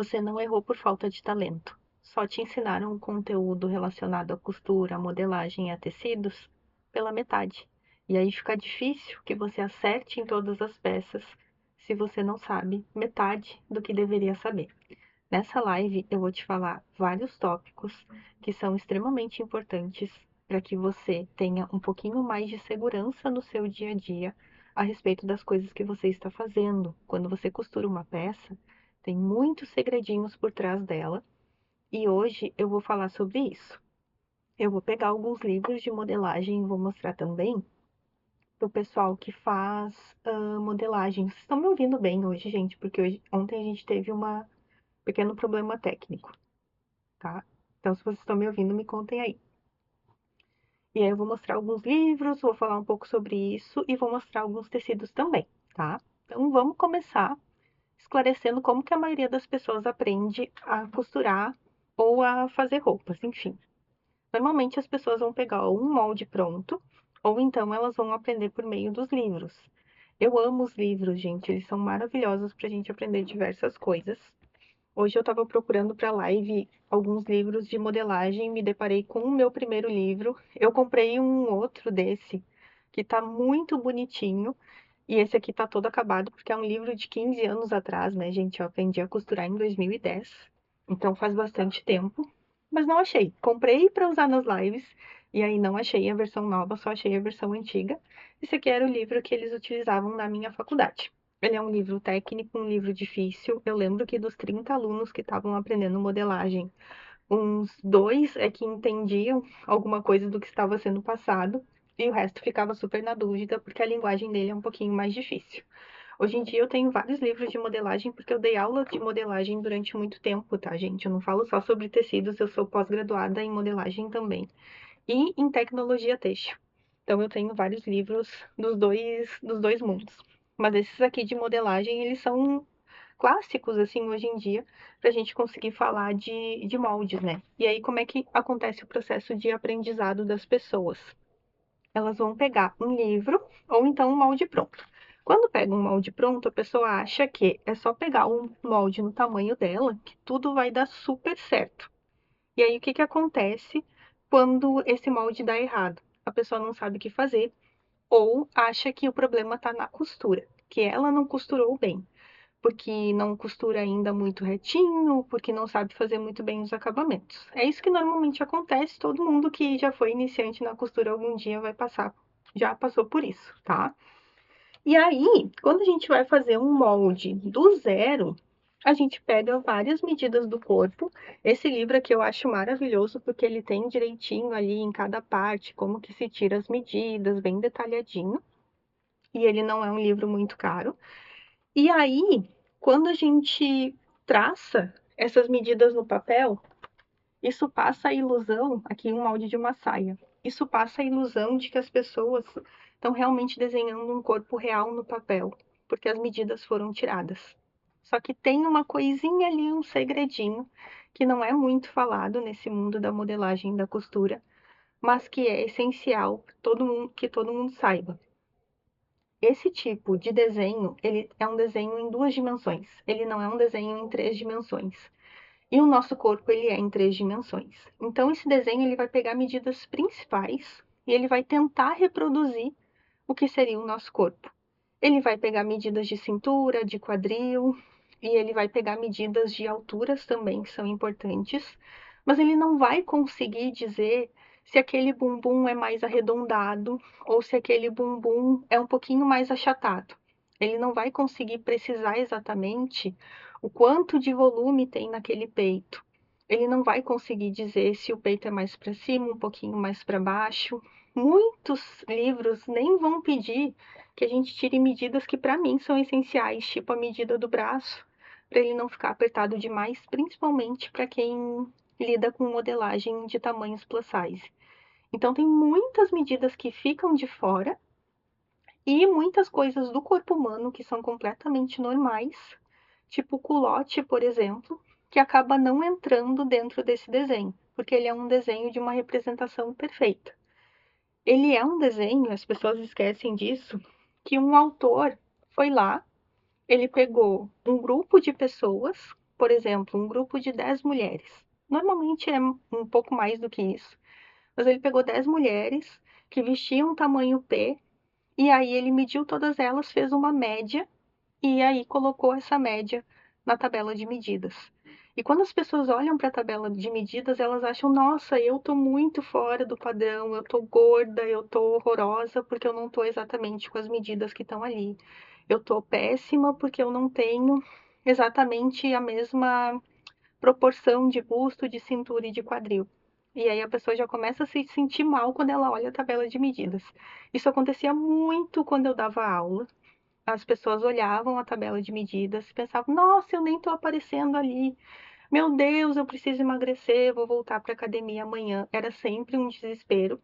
Você não errou por falta de talento. Só te ensinaram um conteúdo relacionado à costura, à modelagem e a tecidos pela metade. E aí fica difícil que você acerte em todas as peças se você não sabe metade do que deveria saber. Nessa live eu vou te falar vários tópicos que são extremamente importantes para que você tenha um pouquinho mais de segurança no seu dia a dia a respeito das coisas que você está fazendo. Quando você costura uma peça, tem muitos segredinhos por trás dela e hoje eu vou falar sobre isso. Eu vou pegar alguns livros de modelagem e vou mostrar também para o pessoal que faz modelagem. Vocês estão me ouvindo bem hoje, gente? Porque ontem a gente teve um pequeno problema técnico, tá? Então, se vocês estão me ouvindo, me contem aí. E aí eu vou mostrar alguns livros, vou falar um pouco sobre isso e vou mostrar alguns tecidos também, tá? Então, vamos começar esclarecendo como que a maioria das pessoas aprende a costurar ou a fazer roupas, enfim. Normalmente as pessoas vão pegar um molde pronto, ou então elas vão aprender por meio dos livros. Eu amo os livros, gente, eles são maravilhosos para a gente aprender diversas coisas. Hoje eu estava procurando para live alguns livros de modelagem, me deparei com o meu primeiro livro. Eu comprei um outro desse, que tá muito bonitinho, e esse aqui tá todo acabado, porque é um livro de 15 anos atrás, né, gente? Eu aprendi a costurar em 2010, então faz bastante tempo, mas não achei. Comprei para usar nas lives, e aí não achei a versão nova, só achei a versão antiga. Esse aqui era o livro que eles utilizavam na minha faculdade. Ele é um livro técnico, um livro difícil. Eu lembro que dos 30 alunos que estavam aprendendo modelagem, uns dois é que entendiam alguma coisa do que estava sendo passado, e o resto ficava super na dúvida, porque a linguagem dele é um pouquinho mais difícil. Hoje em dia eu tenho vários livros de modelagem, porque eu dei aula de modelagem durante muito tempo, tá, gente? Eu não falo só sobre tecidos, eu sou pós-graduada em modelagem também. E em tecnologia têxtil. Então eu tenho vários livros dos dois mundos. Mas esses aqui de modelagem, eles são clássicos, assim, hoje em dia, para a gente conseguir falar de moldes, né? E aí, como é que acontece o processo de aprendizado das pessoas? Elas vão pegar um livro ou então um molde pronto. Quando pega um molde pronto, a pessoa acha que é só pegar um molde no tamanho dela, que tudo vai dar super certo. E aí, o que que acontece quando esse molde dá errado? A pessoa não sabe o que fazer ou acha que o problema está na costura, que ela não costurou bem porque não costura ainda muito retinho, porque não sabe fazer muito bem os acabamentos. É isso que normalmente acontece, todo mundo que já foi iniciante na costura algum dia vai passar, já passou por isso, tá? E aí, quando a gente vai fazer um molde do zero, a gente pega várias medidas do corpo. Esse livro aqui eu acho maravilhoso porque ele tem direitinho ali em cada parte, como que se tira as medidas, bem detalhadinho. E ele não é um livro muito caro. E aí, quando a gente traça essas medidas no papel, isso passa a ilusão, aqui um molde de uma saia, isso passa a ilusão de que as pessoas estão realmente desenhando um corpo real no papel, porque as medidas foram tiradas. Só que tem uma coisinha ali, um segredinho, que não é muito falado nesse mundo da modelagem e da costura, mas que é essencial que todo mundo saiba. Esse tipo de desenho, ele é um desenho em duas dimensões. Ele não é um desenho em três dimensões. E o nosso corpo, ele é em três dimensões. Então, esse desenho, ele vai pegar medidas principais e ele vai tentar reproduzir o que seria o nosso corpo. Ele vai pegar medidas de cintura, de quadril, e ele vai pegar medidas de alturas também, que são importantes, mas ele não vai conseguir dizer se aquele bumbum é mais arredondado ou se aquele bumbum é um pouquinho mais achatado. Ele não vai conseguir precisar exatamente o quanto de volume tem naquele peito. Ele não vai conseguir dizer se o peito é mais para cima, um pouquinho mais para baixo. Muitos livros nem vão pedir que a gente tire medidas que para mim são essenciais, tipo a medida do braço, para ele não ficar apertado demais, principalmente para quem lida com modelagem de tamanhos plus size. Então tem muitas medidas que ficam de fora e muitas coisas do corpo humano que são completamente normais, tipo o culote, por exemplo, que acaba não entrando dentro desse desenho, porque ele é um desenho de uma representação perfeita. Ele é um desenho, as pessoas esquecem disso, que um autor foi lá, ele pegou um grupo de pessoas, por exemplo, um grupo de 10 mulheres. Normalmente é um pouco mais do que isso. Mas ele pegou 10 mulheres que vestiam tamanho P, e aí ele mediu todas elas, fez uma média, e aí colocou essa média na tabela de medidas. E quando as pessoas olham para a tabela de medidas, elas acham, nossa, eu tô muito fora do padrão, eu tô gorda, eu tô horrorosa porque eu não tô exatamente com as medidas que estão ali. Eu tô péssima porque eu não tenho exatamente a mesma proporção de busto, de cintura e de quadril. E aí a pessoa já começa a se sentir mal quando ela olha a tabela de medidas. Isso acontecia muito quando eu dava aula. As pessoas olhavam a tabela de medidas e pensavam: nossa, eu nem estou aparecendo ali. Meu Deus, eu preciso emagrecer, vou voltar para a academia amanhã. Era sempre um desespero.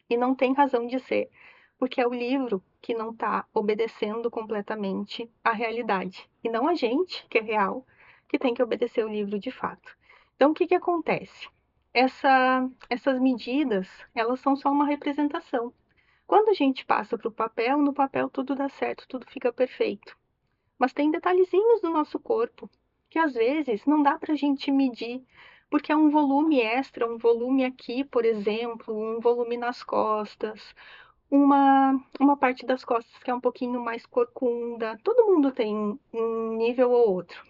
E não tem razão de ser, porque é o livro que não está obedecendo completamente à realidade. E não a gente, que é real, que tem que obedecer o livro de fato. Então, o que que acontece? Essas medidas, elas são só uma representação. Quando a gente passa para o papel, no papel tudo dá certo, tudo fica perfeito. Mas tem detalhezinhos do nosso corpo que às vezes não dá para a gente medir, porque é um volume extra, um volume aqui, por exemplo, um volume nas costas, uma parte das costas que é um pouquinho mais corcunda. Todo mundo tem um nível ou outro,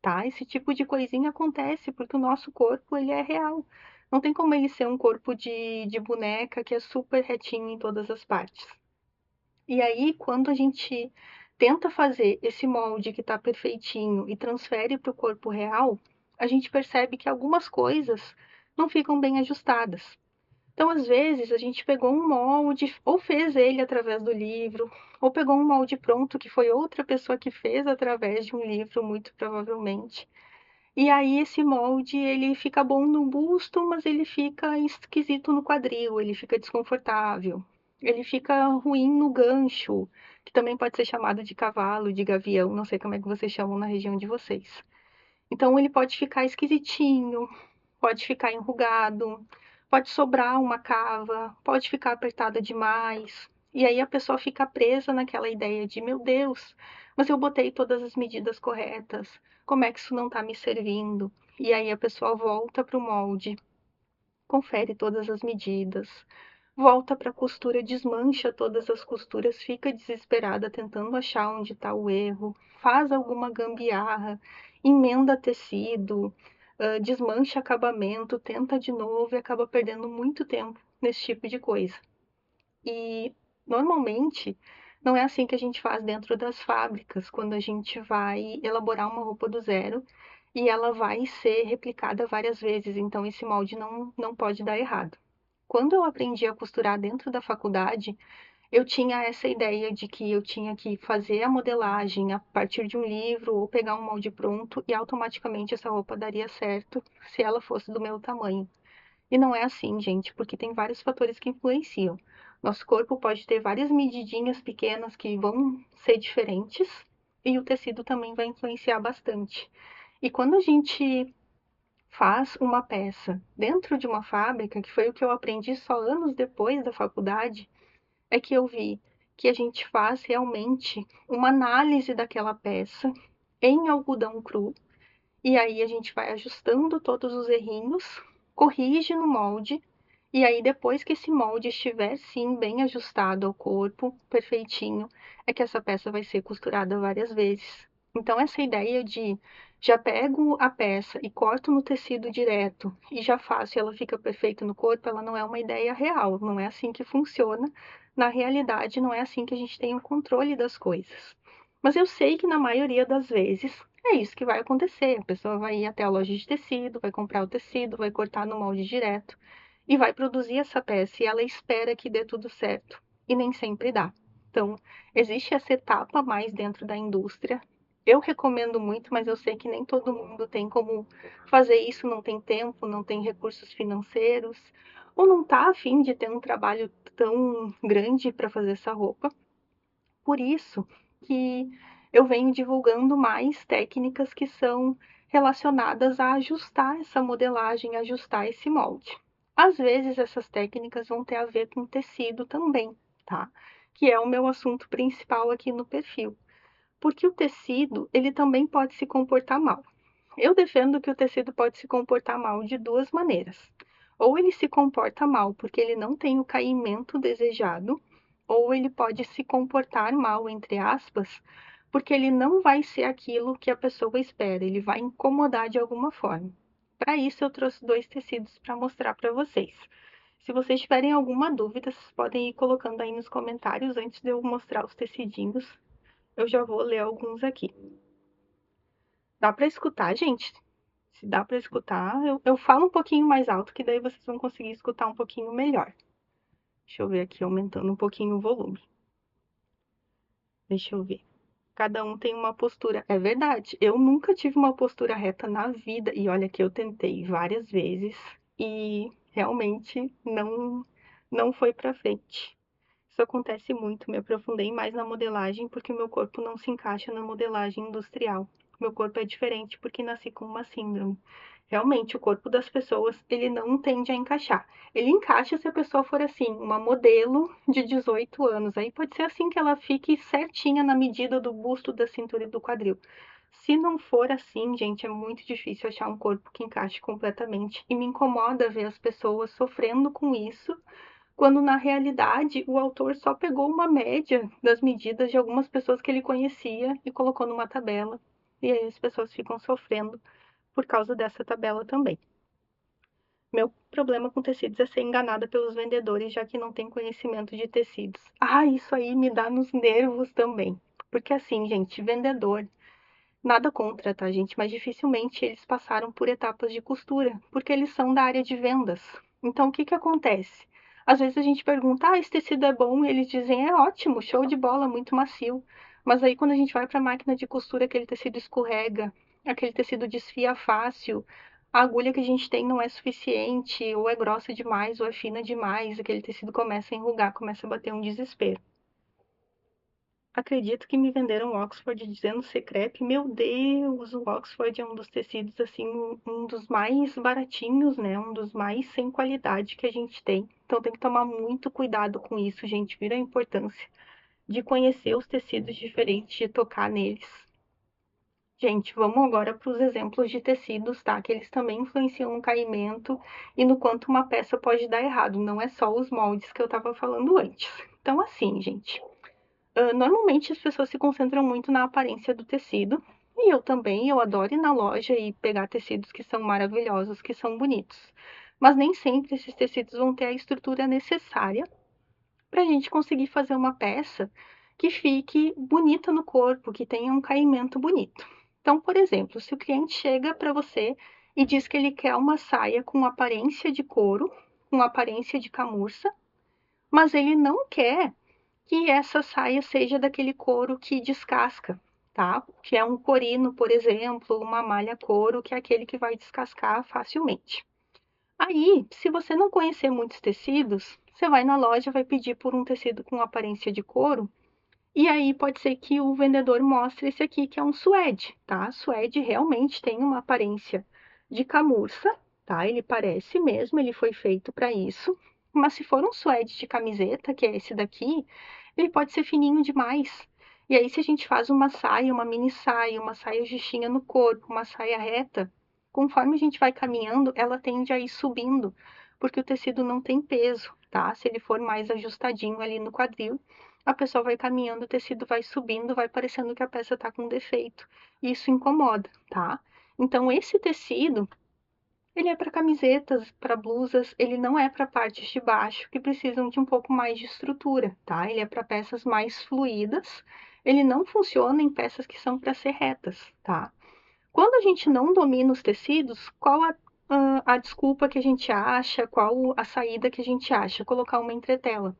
tá? Esse tipo de coisinha acontece porque o nosso corpo, ele é real. Não tem como ele ser um corpo de boneca que é super retinho em todas as partes. E aí, quando a gente tenta fazer esse molde que está perfeitinho e transfere para o corpo real, a gente percebe que algumas coisas não ficam bem ajustadas. Então, às vezes, a gente pegou um molde, ou fez ele através do livro, ou pegou um molde pronto que foi outra pessoa que fez através de um livro, muito provavelmente. E aí esse molde, ele fica bom no busto, mas ele fica esquisito no quadril, ele fica desconfortável. Ele fica ruim no gancho, que também pode ser chamado de cavalo, de gavião, não sei como é que vocês chamam na região de vocês. Então ele pode ficar esquisitinho, pode ficar enrugado, pode sobrar uma cava, pode ficar apertada demais. E aí a pessoa fica presa naquela ideia de, meu Deus, mas eu botei todas as medidas corretas, como é que isso não está me servindo? E aí a pessoa volta para o molde, confere todas as medidas, volta para a costura, desmancha todas as costuras, fica desesperada tentando achar onde está o erro, faz alguma gambiarra, emenda tecido, desmancha acabamento, tenta de novo e acaba perdendo muito tempo nesse tipo de coisa. E normalmente não é assim que a gente faz dentro das fábricas, quando a gente vai elaborar uma roupa do zero e ela vai ser replicada várias vezes, então esse molde não pode dar errado. Quando eu aprendi a costurar dentro da faculdade, eu tinha essa ideia de que eu tinha que fazer a modelagem a partir de um livro ou pegar um molde pronto e automaticamente essa roupa daria certo se ela fosse do meu tamanho. E não é assim, gente, porque tem vários fatores que influenciam. Nosso corpo pode ter várias medidinhas pequenas que vão ser diferentes e o tecido também vai influenciar bastante. E quando a gente faz uma peça dentro de uma fábrica, que foi o que eu aprendi só anos depois da faculdade, é que eu vi que a gente faz realmente uma análise daquela peça em algodão cru, e aí a gente vai ajustando todos os errinhos, corrige no molde, e aí depois que esse molde estiver sim bem ajustado ao corpo, perfeitinho, é que essa peça vai ser costurada várias vezes. Então essa ideia de já pego a peça e corto no tecido direto e já faço e ela fica perfeita no corpo, ela não é uma ideia real, não é assim que funciona. Na realidade, não é assim que a gente tem o controle das coisas. Mas eu sei que na maioria das vezes é isso que vai acontecer. A pessoa vai ir até a loja de tecido, vai comprar o tecido, vai cortar no molde direto e vai produzir essa peça e ela espera que dê tudo certo. E nem sempre dá. Então, existe essa etapa mais dentro da indústria. Eu recomendo muito, mas eu sei que nem todo mundo tem como fazer isso, não tem tempo, não tem recursos financeiros, ou não está afim de ter um trabalho tão grande para fazer essa roupa. Por isso que eu venho divulgando mais técnicas que são relacionadas a ajustar essa modelagem, ajustar esse molde. Às vezes essas técnicas vão ter a ver com tecido também, tá? Que é o meu assunto principal aqui no perfil. Porque o tecido, ele também pode se comportar mal. Eu defendo que o tecido pode se comportar mal de duas maneiras. Ou ele se comporta mal porque ele não tem o caimento desejado, ou ele pode se comportar mal, entre aspas, porque ele não vai ser aquilo que a pessoa espera, ele vai incomodar de alguma forma. Para isso, eu trouxe dois tecidos para mostrar para vocês. Se vocês tiverem alguma dúvida, vocês podem ir colocando aí nos comentários antes de eu mostrar os tecidinhos. Eu já vou ler alguns aqui. Dá para escutar, gente? Se dá para escutar, eu falo um pouquinho mais alto, que daí vocês vão conseguir escutar um pouquinho melhor. Deixa eu ver aqui, aumentando um pouquinho o volume. Deixa eu ver. Cada um tem uma postura. É verdade, eu nunca tive uma postura reta na vida. E olha que eu tentei várias vezes e realmente não foi para frente. Isso acontece muito. Me aprofundei mais na modelagem porque o meu corpo não se encaixa na modelagem industrial. Meu corpo é diferente porque nasci com uma síndrome. Realmente, o corpo das pessoas, ele não tende a encaixar. Ele encaixa se a pessoa for assim, uma modelo de 18 anos. Aí pode ser assim que ela fique certinha na medida do busto, da cintura e do quadril. Se não for assim, gente, é muito difícil achar um corpo que encaixe completamente. E me incomoda ver as pessoas sofrendo com isso, quando na realidade o autor só pegou uma média das medidas de algumas pessoas que ele conhecia e colocou numa tabela. E aí as pessoas ficam sofrendo por causa dessa tabela também. Meu problema com tecidos é ser enganada pelos vendedores, já que não tem conhecimento de tecidos. Ah, isso aí me dá nos nervos também. Porque assim, gente, vendedor, nada contra, tá, gente? Mas dificilmente eles passaram por etapas de costura, porque eles são da área de vendas. Então, o que que acontece? Às vezes a gente pergunta, esse tecido é bom, e eles dizem, é ótimo, show de bola, muito macio. Mas aí quando a gente vai para a máquina de costura, aquele tecido escorrega, aquele tecido desfia fácil, a agulha que a gente tem não é suficiente, ou é grossa demais, ou é fina demais, aquele tecido começa a enrugar, começa a bater um desespero. Acredito que me venderam o Oxford dizendo ser crepe. Meu Deus, o Oxford é um dos tecidos, assim, um dos mais baratinhos, né? Um dos mais sem qualidade que a gente tem. Então tem que tomar muito cuidado com isso, gente. Vira a importância de conhecer os tecidos diferentes, de tocar neles. Gente, vamos agora para os exemplos de tecidos, tá? Que eles também influenciam no caimento e no quanto uma peça pode dar errado. Não é só os moldes que eu estava falando antes. Então, assim, gente. Normalmente as pessoas se concentram muito na aparência do tecido, e eu também, eu adoro ir na loja e pegar tecidos que são maravilhosos, que são bonitos. Mas nem sempre esses tecidos vão ter a estrutura necessária para a gente conseguir fazer uma peça que fique bonita no corpo, que tenha um caimento bonito. Então, por exemplo, se o cliente chega para você e diz que ele quer uma saia com aparência de couro, com aparência de camurça, mas ele não quer que essa saia seja daquele couro que descasca, tá? Que é um corino, por exemplo, uma malha couro, que é aquele que vai descascar facilmente. Aí, se você não conhecer muitos tecidos, você vai na loja, vai pedir por um tecido com aparência de couro, e aí pode ser que o vendedor mostre esse aqui, que é um suede, tá? Suede realmente tem uma aparência de camurça, tá? Ele parece mesmo, ele foi feito para isso. Mas se for um suede de camiseta, que é esse daqui, ele pode ser fininho demais. E aí, se a gente faz uma saia, uma saia justinha no corpo, uma saia reta, conforme a gente vai caminhando, ela tende a ir subindo, porque o tecido não tem peso, tá? Se ele for mais ajustadinho ali no quadril, a pessoa vai caminhando, o tecido vai subindo, vai parecendo que a peça tá com defeito. E isso incomoda, tá? Então, esse tecido, ele é para camisetas, para blusas, ele não é para partes de baixo que precisam de um pouco mais de estrutura, tá? Ele é para peças mais fluídas, ele não funciona em peças que são para ser retas, tá? Quando a gente não domina os tecidos, qual a desculpa que a gente acha, qual a saída que a gente acha? Colocar uma entretela.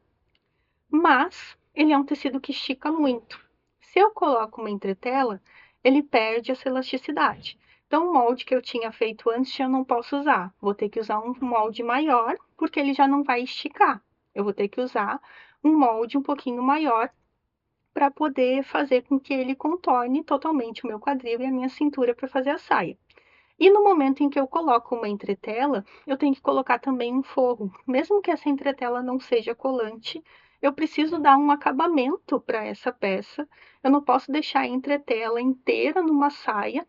Mas ele é um tecido que estica muito. Se eu coloco uma entretela, ele perde essa elasticidade. Então, o molde que eu tinha feito antes eu não posso usar. Vou ter que usar um molde maior, porque ele já não vai esticar. Eu vou ter que usar um molde um pouquinho maior para poder fazer com que ele contorne totalmente o meu quadril e a minha cintura para fazer a saia. E no momento em que eu coloco uma entretela, eu tenho que colocar também um forro. Mesmo que essa entretela não seja colante, eu preciso dar um acabamento para essa peça. Eu não posso deixar a entretela inteira numa saia,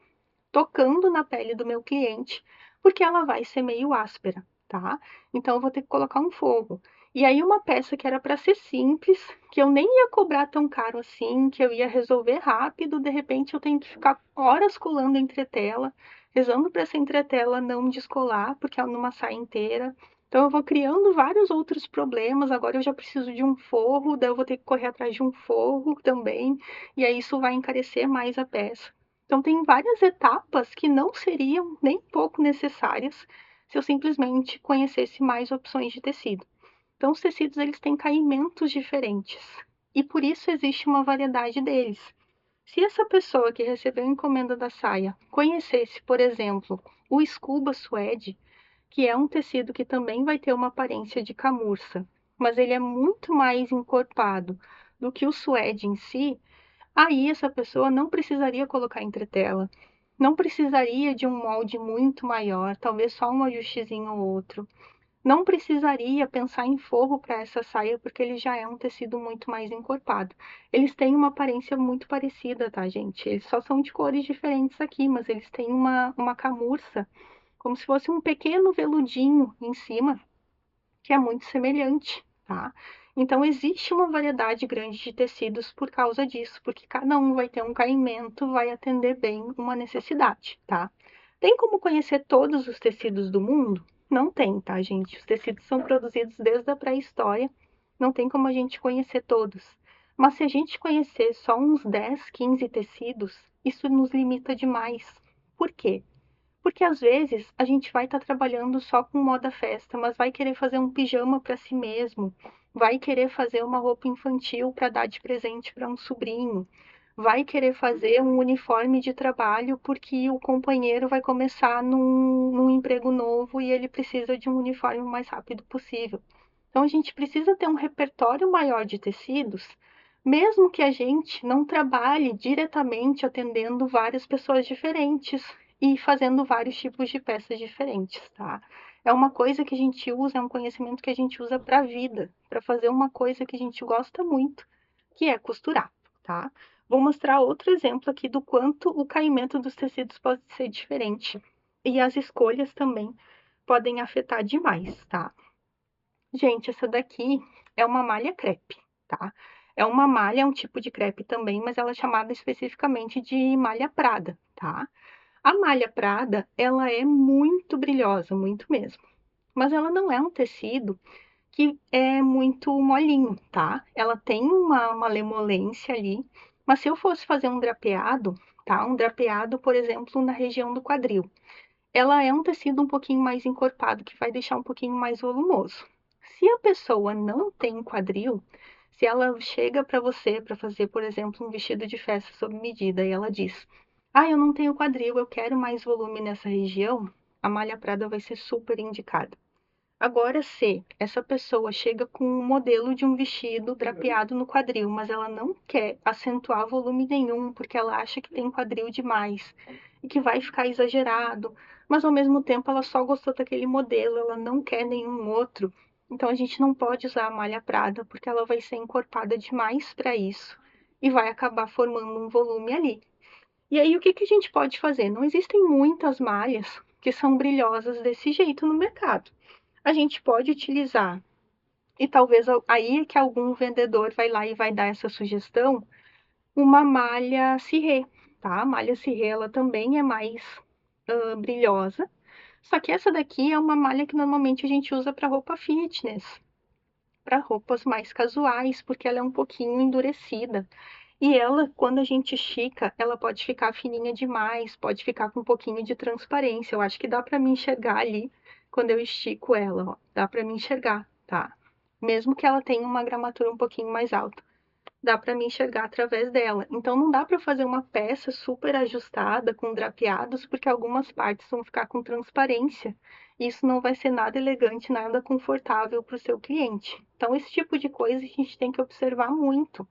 tocando na pele do meu cliente, porque ela vai ser meio áspera, tá? Então eu vou ter que colocar um forro. E aí uma peça que era para ser simples, que eu nem ia cobrar tão caro assim, que eu ia resolver rápido, de repente eu tenho que ficar horas colando entretela, rezando para essa entretela não descolar, porque é numa saia inteira. Então eu vou criando vários outros problemas, agora eu já preciso de um forro, daí eu vou ter que correr atrás de um forro também, e aí isso vai encarecer mais a peça. Então tem várias etapas que não seriam nem pouco necessárias se eu simplesmente conhecesse mais opções de tecido. Então os tecidos eles têm caimentos diferentes e por isso existe uma variedade deles. Se essa pessoa que recebeu a encomenda da saia conhecesse, por exemplo, o scuba suede, que é um tecido que também vai ter uma aparência de camurça, mas ele é muito mais encorpado do que o suede em si, aí essa pessoa não precisaria colocar entretela, não precisaria de um molde muito maior, talvez só um ajustezinho ou outro. Não precisaria pensar em forro para essa saia, porque ele já é um tecido muito mais encorpado. Eles têm uma aparência muito parecida, tá, gente? Eles só são de cores diferentes aqui, mas eles têm uma camurça, como se fosse um pequeno veludinho em cima, que é muito semelhante, tá? Então, existe uma variedade grande de tecidos por causa disso, porque cada um vai ter um caimento, vai atender bem uma necessidade, tá? Tem como conhecer todos os tecidos do mundo? Não tem, tá, gente? Os tecidos são produzidos desde a pré-história, não tem como a gente conhecer todos. Mas se a gente conhecer só uns 10, 15 tecidos, isso nos limita demais. Por quê? Porque às vezes a gente vai estar trabalhando só com moda festa, mas vai querer fazer um pijama para si mesmo, vai querer fazer uma roupa infantil para dar de presente para um sobrinho, vai querer fazer um uniforme de trabalho porque o companheiro vai começar num emprego novo e ele precisa de um uniforme o mais rápido possível. Então a gente precisa ter um repertório maior de tecidos, mesmo que a gente não trabalhe diretamente atendendo várias pessoas diferentes e fazendo vários tipos de peças diferentes, tá? É uma coisa que a gente usa, é um conhecimento que a gente usa para a vida, para fazer uma coisa que a gente gosta muito, que é costurar, tá? Vou mostrar outro exemplo aqui do quanto o caimento dos tecidos pode ser diferente e as escolhas também podem afetar demais, tá? Gente, essa daqui é uma malha crepe, tá? É uma malha, é um tipo de crepe também, mas ela é chamada especificamente de malha Prada, tá? A malha Prada, ela é muito brilhosa, muito mesmo. Mas ela não é um tecido que é muito molinho, tá? Ela tem uma malemolência ali, mas se eu fosse fazer um drapeado, tá? Um drapeado, por exemplo, na região do quadril, ela é um tecido um pouquinho mais encorpado, que vai deixar um pouquinho mais volumoso. Se a pessoa não tem quadril, se ela chega para você para fazer, por exemplo, um vestido de festa sob medida e ela diz: "Ah, eu não tenho quadril, eu quero mais volume nessa região", a malha Prada vai ser super indicada. Agora, se essa pessoa chega com um modelo de um vestido drapeado no quadril, mas ela não quer acentuar volume nenhum, porque ela acha que tem quadril demais e que vai ficar exagerado, mas ao mesmo tempo ela só gostou daquele modelo, ela não quer nenhum outro. Então a gente não pode usar a malha Prada, porque ela vai ser encorpada demais para isso e vai acabar formando um volume ali. E aí, o que que a gente pode fazer? Não existem muitas malhas que são brilhosas desse jeito no mercado. A gente pode utilizar, e talvez aí é que algum vendedor vai lá e vai dar essa sugestão, uma malha cirrê, tá? A malha cirrê, ela também é mais brilhosa, só que essa daqui é uma malha que normalmente a gente usa para roupa fitness, para roupas mais casuais, porque ela é um pouquinho endurecida. E ela, quando a gente estica, ela pode ficar fininha demais, pode ficar com um pouquinho de transparência. Eu acho que dá para me enxergar ali quando eu estico ela, ó. Dá para me enxergar, tá? Mesmo que ela tenha uma gramatura um pouquinho mais alta, dá para me enxergar através dela. Então não dá para fazer uma peça super ajustada com drapeados, porque algumas partes vão ficar com transparência. Isso não vai ser nada elegante, nada confortável para o seu cliente. Então esse tipo de coisa a gente tem que observar muito,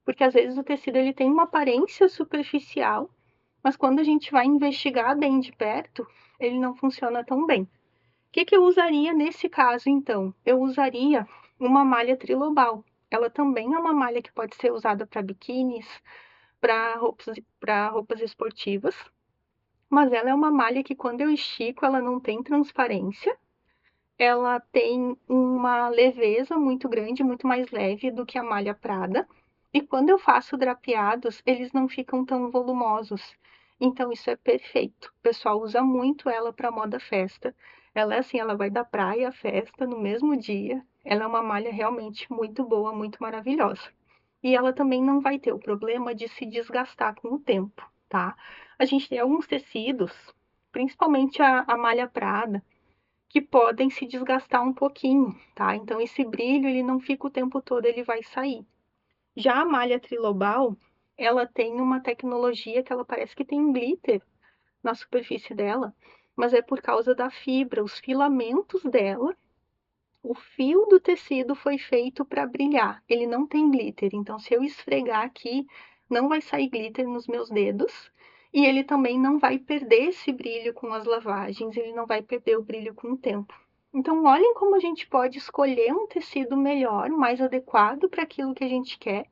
porque às vezes o tecido ele tem uma aparência superficial, mas quando a gente vai investigar bem de perto, ele não funciona tão bem. O que que eu usaria nesse caso, então? Eu usaria uma malha trilobal. Ela também é uma malha que pode ser usada para biquínis, para roupas esportivas. mas ela é uma malha que quando eu estico, ela não tem transparência, ela tem uma leveza muito grande, muito mais leve do que a malha Prada. E quando eu faço drapeados, eles não ficam tão volumosos. Então isso é perfeito. O pessoal usa muito ela para moda festa. Ela é assim, ela vai da praia à festa no mesmo dia. Ela é uma malha realmente muito boa, muito maravilhosa. E ela também não vai ter o problema de se desgastar com o tempo, tá? A gente tem alguns tecidos, principalmente a malha Prada, que podem se desgastar um pouquinho, tá? Então esse brilho ele não fica o tempo todo, ele vai sair. Já a malha Trilobal, ela tem uma tecnologia que ela parece que tem um glitter na superfície dela, mas é por causa da fibra, os filamentos dela, o fio do tecido foi feito para brilhar. Ele não tem glitter, então se eu esfregar aqui, não vai sair glitter nos meus dedos. E ele também não vai perder esse brilho com as lavagens, ele não vai perder o brilho com o tempo. Então, olhem como a gente pode escolher um tecido melhor, mais adequado para aquilo que a gente quer,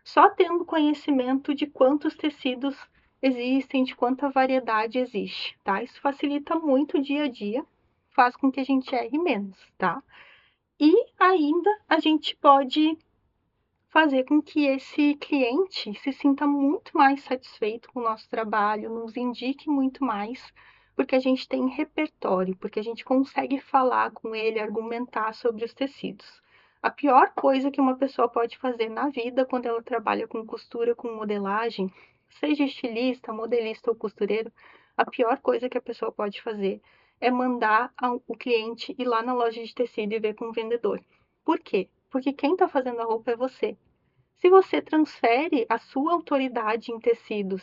só tendo conhecimento de quantos tecidos existem, de quanta variedade existe, tá? Isso facilita muito o dia a dia, faz com que a gente erre menos, tá? E ainda a gente pode fazer com que esse cliente se sinta muito mais satisfeito com o nosso trabalho, nos indique muito mais, porque a gente tem repertório, porque a gente consegue falar com ele, argumentar sobre os tecidos. A pior coisa que uma pessoa pode fazer na vida quando ela trabalha com costura, com modelagem, seja estilista, modelista ou costureiro, a pior coisa que a pessoa pode fazer é mandar o cliente ir lá na loja de tecido e ver com o vendedor. Por quê? Porque quem está fazendo a roupa é você. Se você transfere a sua autoridade em tecidos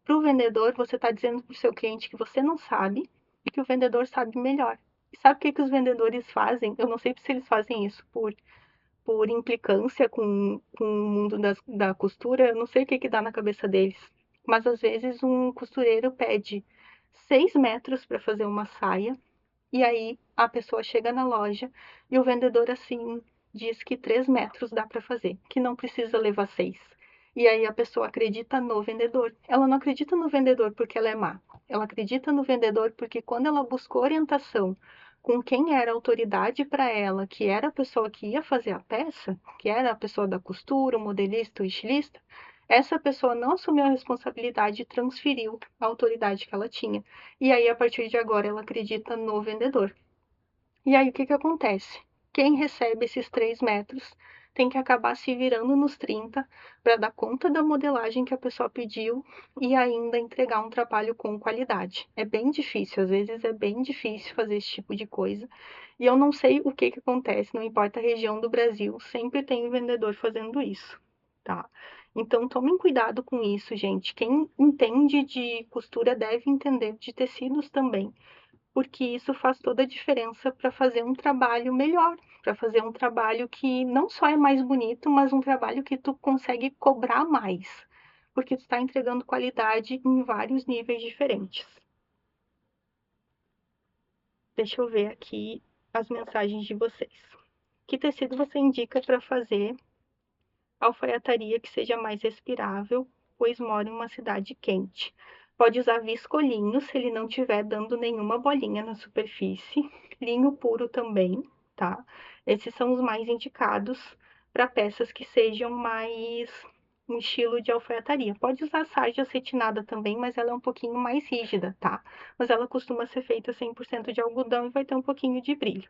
para o vendedor, você está dizendo para o seu cliente que você não sabe e que o vendedor sabe melhor. E sabe o que, que os vendedores fazem? Eu não sei se eles fazem isso por implicância com o mundo da costura, eu não sei o que, que dá na cabeça deles. Mas às vezes um costureiro pede 6 metros para fazer uma saia e aí a pessoa chega na loja e o vendedor assim diz que 3 metros dá para fazer, que não precisa levar 6. E aí a pessoa acredita no vendedor. Ela não acredita no vendedor porque ela é má. Ela acredita no vendedor porque quando ela buscou orientação com quem era a autoridade para ela, que era a pessoa que ia fazer a peça, que era a pessoa da costura, o modelista, o estilista, essa pessoa não assumiu a responsabilidade e transferiu a autoridade que ela tinha. E aí, a partir de agora, ela acredita no vendedor. E aí, o que que acontece? Quem recebe esses 3 metros tem que acabar se virando nos 30 para dar conta da modelagem que a pessoa pediu e ainda entregar um trabalho com qualidade. É bem difícil, às vezes é bem difícil fazer esse tipo de coisa. E eu não sei o que que acontece, não importa a região do Brasil, sempre tem um vendedor fazendo isso, tá? Então, tomem cuidado com isso, gente. Quem entende de costura deve entender de tecidos também, porque isso faz toda a diferença para fazer um trabalho melhor, para fazer um trabalho que não só é mais bonito, mas um trabalho que tu consegue cobrar mais, porque tu está entregando qualidade em vários níveis diferentes. Deixa eu ver aqui as mensagens de vocês. Que tecido você indica para fazer alfaiataria que seja mais respirável, pois mora em uma cidade quente? Pode usar viscolinho se ele não estiver dando nenhuma bolinha na superfície. Linho puro também, tá? Esses são os mais indicados para peças que sejam mais um estilo de alfaiataria. Pode usar sarja acetinada também, mas ela é um pouquinho mais rígida, tá? Mas ela costuma ser feita 100% de algodão e vai ter um pouquinho de brilho.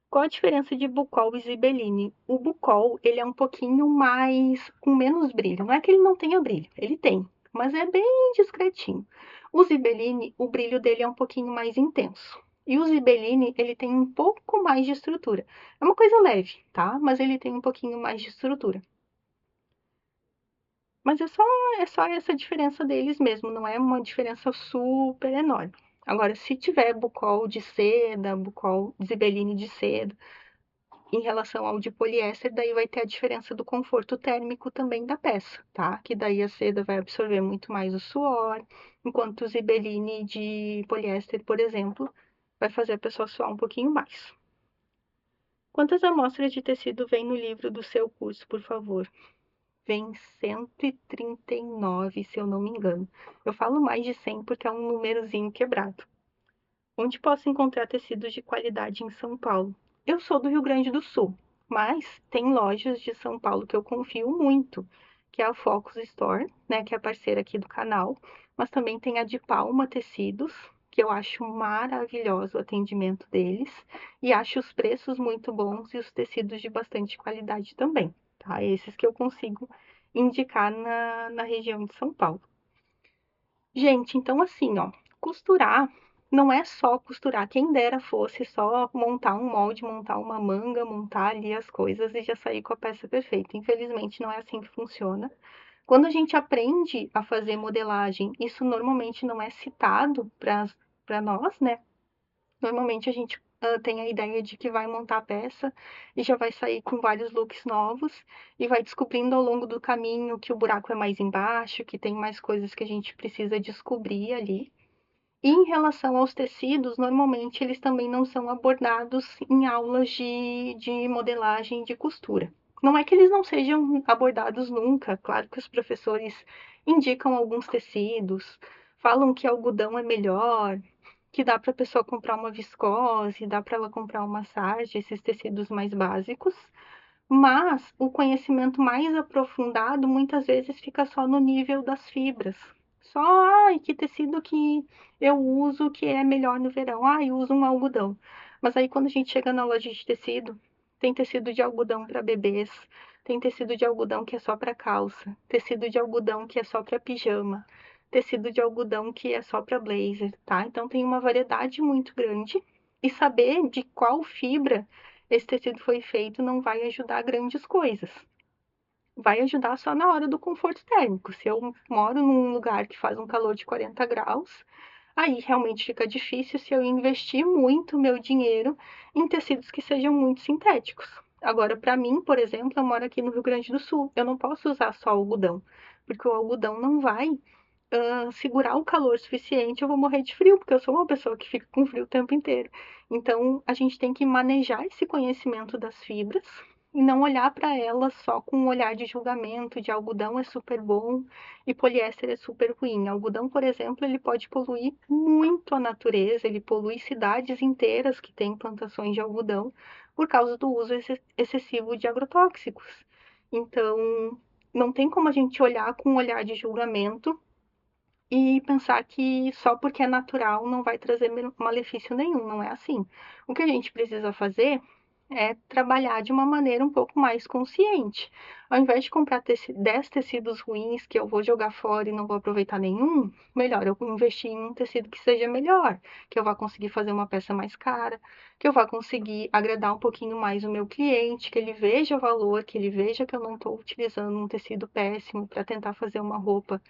Qual a diferença de Bucol e Zibeline? O Bucol, ele é um pouquinho mais, com menos brilho. Não é que ele não tenha brilho, ele tem, mas é bem discretinho. O Zibeline, o brilho dele é um pouquinho mais intenso. E o Zibeline, ele tem um pouco mais de estrutura. É uma coisa leve, tá? Mas ele tem um pouquinho mais de estrutura. Mas é só essa diferença deles mesmo, não é uma diferença super enorme. Agora, se tiver Bucol de seda, Bucol Zibeline de seda, em relação ao de poliéster, daí vai ter a diferença do conforto térmico também da peça, tá? Que daí a seda vai absorver muito mais o suor, enquanto o zibeline de poliéster, por exemplo, vai fazer a pessoa suar um pouquinho mais. Quantas amostras de tecido vem no livro do seu curso, por favor? vem 139, se eu não me engano. Eu falo mais de 100 porque é um númerozinho quebrado. Onde posso encontrar tecidos de qualidade em São Paulo? Eu sou do Rio Grande do Sul, mas tem lojas de São Paulo que eu confio muito, que é a Focus Store, né, que é parceira aqui do canal, mas também tem a de Palma Tecidos, que eu acho maravilhoso o atendimento deles e acho os preços muito bons e os tecidos de bastante qualidade também, tá? Esses que eu consigo indicar na região de São Paulo. Gente, então assim, ó, costurar não é só costurar. Quem dera fosse só montar um molde, montar uma manga, montar ali as coisas e já sair com a peça perfeita. Infelizmente, não é assim que funciona. Quando a gente aprende a fazer modelagem, isso normalmente não é citado para nós, né? Normalmente a gente tem a ideia de que vai montar a peça e já vai sair com vários looks novos e vai descobrindo ao longo do caminho que o buraco é mais embaixo, que tem mais coisas que a gente precisa descobrir ali. E em relação aos tecidos, normalmente eles também não são abordados em aulas de modelagem de costura. Não é que eles não sejam abordados nunca, claro que os professores indicam alguns tecidos, falam que algodão é melhor, que dá para a pessoa comprar uma viscose, dá para ela comprar uma sarja, esses tecidos mais básicos, mas o conhecimento mais aprofundado muitas vezes fica só no nível das fibras. Só, ai, que tecido que eu uso que é melhor no verão. Ah, eu uso um algodão. Mas aí quando a gente chega na loja de tecido, tem tecido de algodão para bebês, tem tecido de algodão que é só para calça, tecido de algodão que é só para pijama, tecido de algodão que é só para blazer, tá? Então tem uma variedade muito grande e saber de qual fibra esse tecido foi feito não vai ajudar grandes coisas. Vai ajudar só na hora do conforto térmico. Se eu moro num lugar que faz um calor de 40 graus, aí realmente fica difícil se eu investir muito meu dinheiro em tecidos que sejam muito sintéticos. Agora, para mim, por exemplo, eu moro aqui no Rio Grande do Sul, eu não posso usar só algodão, porque o algodão não vai segurar o calor suficiente, eu vou morrer de frio, porque eu sou uma pessoa que fica com frio o tempo inteiro. Então, a gente tem que manejar esse conhecimento das fibras e não olhar para elas só com um olhar de julgamento, de algodão é super bom e poliéster é super ruim. Algodão, por exemplo, ele pode poluir muito a natureza, ele polui cidades inteiras que têm plantações de algodão por causa do uso excessivo de agrotóxicos. Então, não tem como a gente olhar com um olhar de julgamento e pensar que só porque é natural não vai trazer malefício nenhum, não é assim. O que a gente precisa fazer é trabalhar de uma maneira um pouco mais consciente. Ao invés de comprar 10 tecidos ruins que eu vou jogar fora e não vou aproveitar nenhum, melhor eu investir em um tecido que seja melhor, que eu vá conseguir fazer uma peça mais cara, que eu vá conseguir agradar um pouquinho mais o meu cliente, que ele veja valor, que ele veja que eu não estou utilizando um tecido péssimo para tentar fazer uma roupa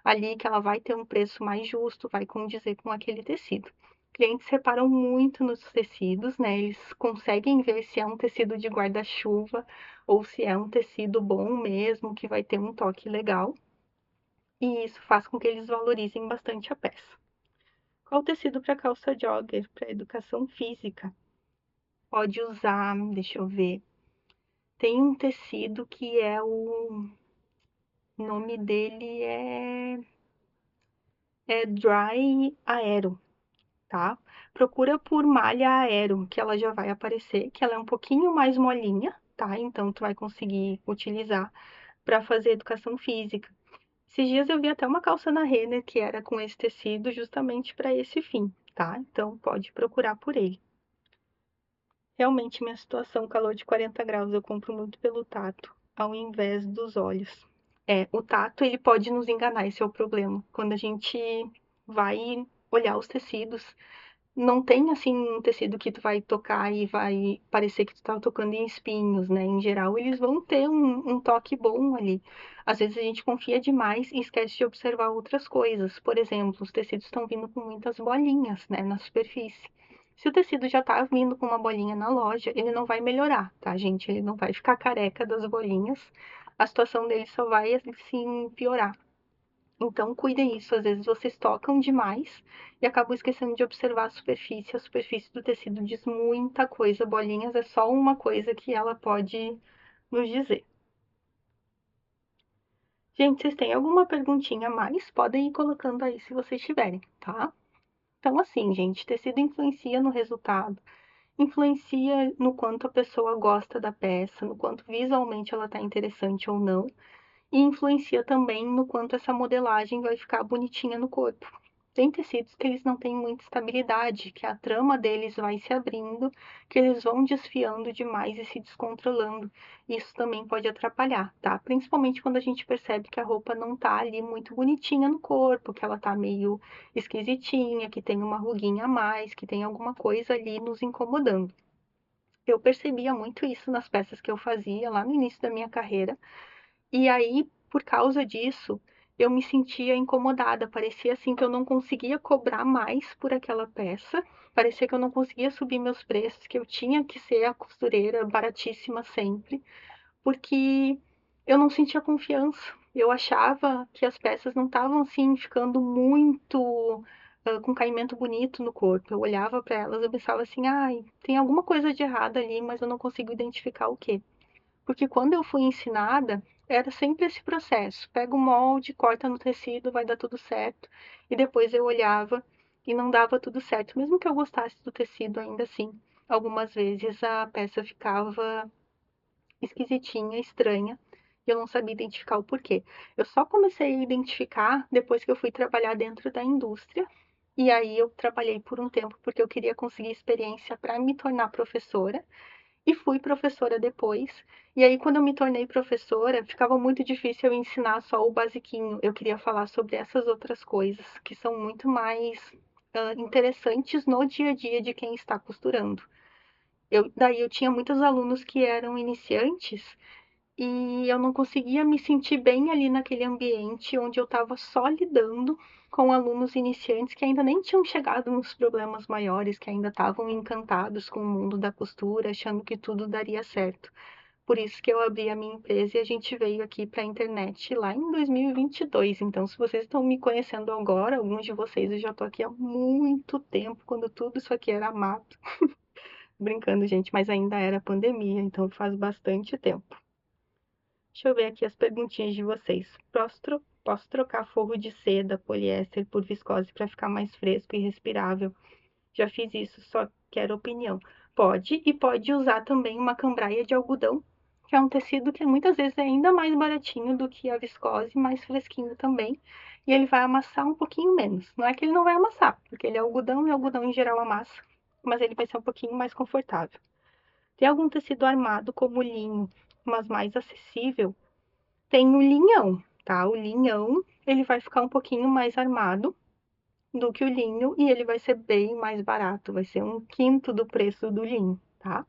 ali que ela vai ter um preço mais justo, vai condizer com aquele tecido. Clientes reparam muito nos tecidos, né? Eles conseguem ver se é um tecido de guarda-chuva ou se é um tecido bom mesmo, que vai ter um toque legal. E isso faz com que eles valorizem bastante a peça. Qual tecido para calça jogger, para educação física? Pode usar, deixa eu ver. Tem um tecido que é o nome dele é Dry Aero, tá? Procura por malha aero, que ela já vai aparecer, que ela é um pouquinho mais molinha, tá? Então tu vai conseguir utilizar para fazer educação física. Esses dias eu vi até uma calça na Renner que era com esse tecido justamente para esse fim, tá? Então pode procurar por ele. Realmente minha situação, calor de 40 graus, eu compro muito pelo tato, ao invés dos olhos. O tato ele pode nos enganar, esse é o problema. Quando a gente vai olhar os tecidos, não tem assim um tecido que tu vai tocar e vai parecer que tu tá tocando em espinhos, né? Em geral, eles vão ter um toque bom ali. Às vezes a gente confia demais e esquece de observar outras coisas. Por exemplo, os tecidos estão vindo com muitas bolinhas, né, na superfície. Se o tecido já tá vindo com uma bolinha na loja, ele não vai melhorar, tá, gente? Ele não vai ficar careca das bolinhas. A situação dele só vai assim piorar. Então, cuidem isso. Às vezes vocês tocam demais e acabam esquecendo de observar a superfície. A superfície do tecido diz muita coisa. Bolinhas é só uma coisa que ela pode nos dizer. Gente, vocês têm alguma perguntinha a mais? Podem ir colocando aí se vocês tiverem, tá? Então, assim, gente, tecido influencia no resultado, influencia no quanto a pessoa gosta da peça, no quanto visualmente ela tá interessante ou não, e influencia também no quanto essa modelagem vai ficar bonitinha no corpo. Tem tecidos que eles não têm muita estabilidade, que a trama deles vai se abrindo, que eles vão desfiando demais e se descontrolando. Isso também pode atrapalhar, tá? Principalmente quando a gente percebe que a roupa não tá ali muito bonitinha no corpo, que ela tá meio esquisitinha, que tem uma ruguinha a mais, que tem alguma coisa ali nos incomodando. Eu percebia muito isso nas peças que eu fazia lá no início da minha carreira, e aí, por causa disso, eu me sentia incomodada, parecia assim que eu não conseguia cobrar mais por aquela peça, parecia que eu não conseguia subir meus preços, que eu tinha que ser a costureira baratíssima sempre, porque eu não sentia confiança. Eu achava que as peças não estavam assim ficando muito com caimento bonito no corpo. Eu olhava para elas e pensava assim, ai, tem alguma coisa de errado ali, mas eu não consigo identificar o quê. Porque quando eu fui ensinada, era sempre esse processo. Pega o molde, corta no tecido, vai dar tudo certo. E depois eu olhava e não dava tudo certo. Mesmo que eu gostasse do tecido, ainda assim, algumas vezes a peça ficava esquisitinha, estranha. E eu não sabia identificar o porquê. Eu só comecei a identificar depois que eu fui trabalhar dentro da indústria. E aí eu trabalhei por um tempo porque eu queria conseguir experiência para me tornar professora e fui professora depois. E aí, quando eu me tornei professora, ficava muito difícil eu ensinar só o basiquinho. Eu queria falar sobre essas outras coisas que são muito mais interessantes no dia a dia de quem está costurando. Daí eu tinha muitos alunos que eram iniciantes e eu não conseguia me sentir bem ali naquele ambiente onde eu estava só lidando com alunos iniciantes que ainda nem tinham chegado nos problemas maiores, que ainda estavam encantados com o mundo da costura, achando que tudo daria certo. Por isso que eu abri a minha empresa e a gente veio aqui para a internet lá em 2022. Então, se vocês estão me conhecendo agora, alguns de vocês eu já estou aqui há muito tempo, quando tudo isso aqui era mato. Brincando, gente, mas ainda era pandemia, então faz bastante tempo. Deixa eu ver aqui as perguntinhas de vocês. Posso trocar forro de seda, poliéster por viscose para ficar mais fresco e respirável? Já fiz isso, só quero opinião. Pode, e pode usar também uma cambraia de algodão, que é um tecido que muitas vezes é ainda mais baratinho do que a viscose, mais fresquinho também. E ele vai amassar um pouquinho menos. Não é que ele não vai amassar, porque ele é algodão e algodão em geral amassa, mas ele vai ser um pouquinho mais confortável. Tem algum tecido armado como linho, mas mais acessível? Tem o linhão, tá? O linhão, ele vai ficar um pouquinho mais armado do que o linho e ele vai ser bem mais barato, vai ser um quinto do preço do linho, tá?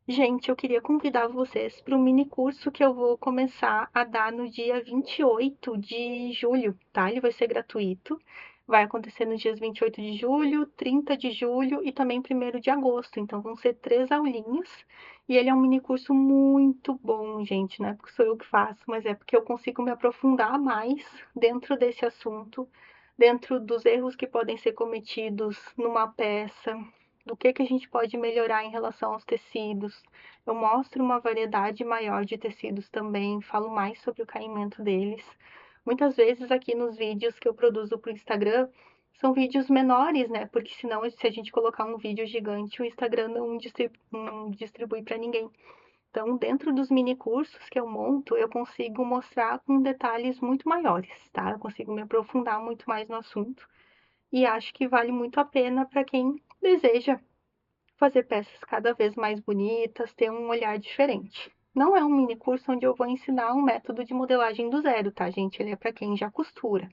Gente, eu queria convidar vocês para o mini curso que eu vou começar a dar no dia 28 de julho, tá? Ele vai ser gratuito. Vai acontecer nos dias 28 de julho, 30 de julho e também 1º de agosto. Então, vão ser 3 aulinhas. E ele é um mini curso muito bom, gente. Não é porque sou eu que faço, mas é porque eu consigo me aprofundar mais dentro desse assunto, dentro dos erros que podem ser cometidos numa peça, do que a gente pode melhorar em relação aos tecidos. Eu mostro uma variedade maior de tecidos também, falo mais sobre o caimento deles. Muitas vezes aqui nos vídeos que eu produzo para o Instagram, são vídeos menores, né? Porque senão, se a gente colocar um vídeo gigante, o Instagram não distribui para ninguém. Então, dentro dos mini cursos que eu monto, eu consigo mostrar com detalhes muito maiores, tá? Eu consigo me aprofundar muito mais no assunto. E acho que vale muito a pena para quem deseja fazer peças cada vez mais bonitas, ter um olhar diferente. Não é um mini curso onde eu vou ensinar um método de modelagem do zero, tá, gente? Ele é para quem já costura.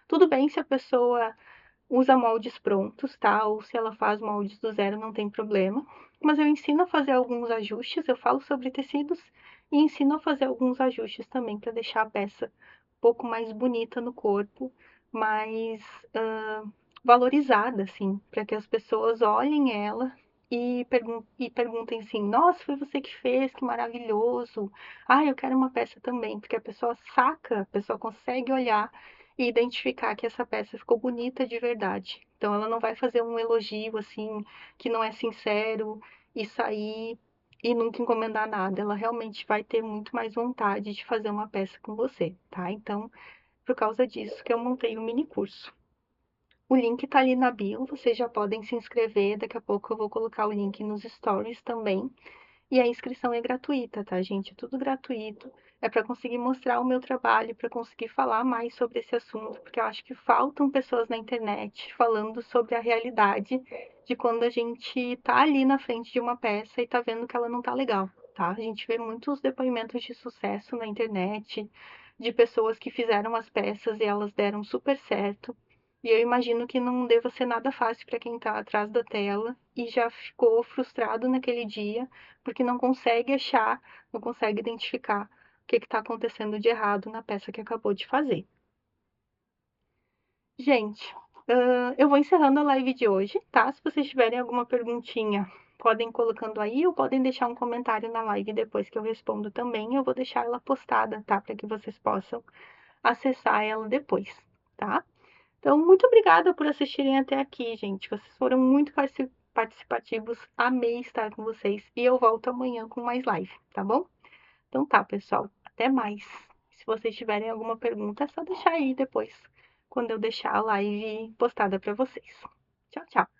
Tudo bem se a pessoa usa moldes prontos, tá? Ou se ela faz moldes do zero, não tem problema. Mas eu ensino a fazer alguns ajustes, eu falo sobre tecidos e ensino a fazer alguns ajustes também para deixar a peça um pouco mais bonita no corpo, mais valorizada, assim, para que as pessoas olhem ela e perguntem assim: nossa, foi você que fez, que maravilhoso. Ah, eu quero uma peça também, porque a pessoa saca, a pessoa consegue olhar e identificar que essa peça ficou bonita de verdade. Então ela não vai fazer um elogio assim que não é sincero e sair e nunca encomendar nada, ela realmente vai ter muito mais vontade de fazer uma peça com você, tá? Então, por causa disso que eu montei o mini curso. O link tá ali na bio, vocês já podem se inscrever, daqui a pouco eu vou colocar o link nos stories também. E a inscrição é gratuita, tá, gente? É tudo gratuito. É para conseguir mostrar o meu trabalho, para conseguir falar mais sobre esse assunto, porque eu acho que faltam pessoas na internet falando sobre a realidade de quando a gente tá ali na frente de uma peça e tá vendo que ela não tá legal, tá? A gente vê muitos depoimentos de sucesso na internet, de pessoas que fizeram as peças e elas deram super certo. E eu imagino que não deva ser nada fácil para quem está atrás da tela e já ficou frustrado naquele dia porque não consegue achar, não consegue identificar o que está acontecendo de errado na peça que acabou de fazer. Gente, eu vou encerrando a live de hoje, tá? Se vocês tiverem alguma perguntinha, podem ir colocando aí ou podem deixar um comentário na live depois que eu respondo também. Eu vou deixar ela postada, tá? Para que vocês possam acessar ela depois, tá? Então, muito obrigada por assistirem até aqui, gente. Vocês foram muito participativos. Amei estar com vocês. E eu volto amanhã com mais live, tá bom? Então tá, pessoal. Até mais. Se vocês tiverem alguma pergunta, é só deixar aí depois, quando eu deixar a live postada para vocês. Tchau, tchau.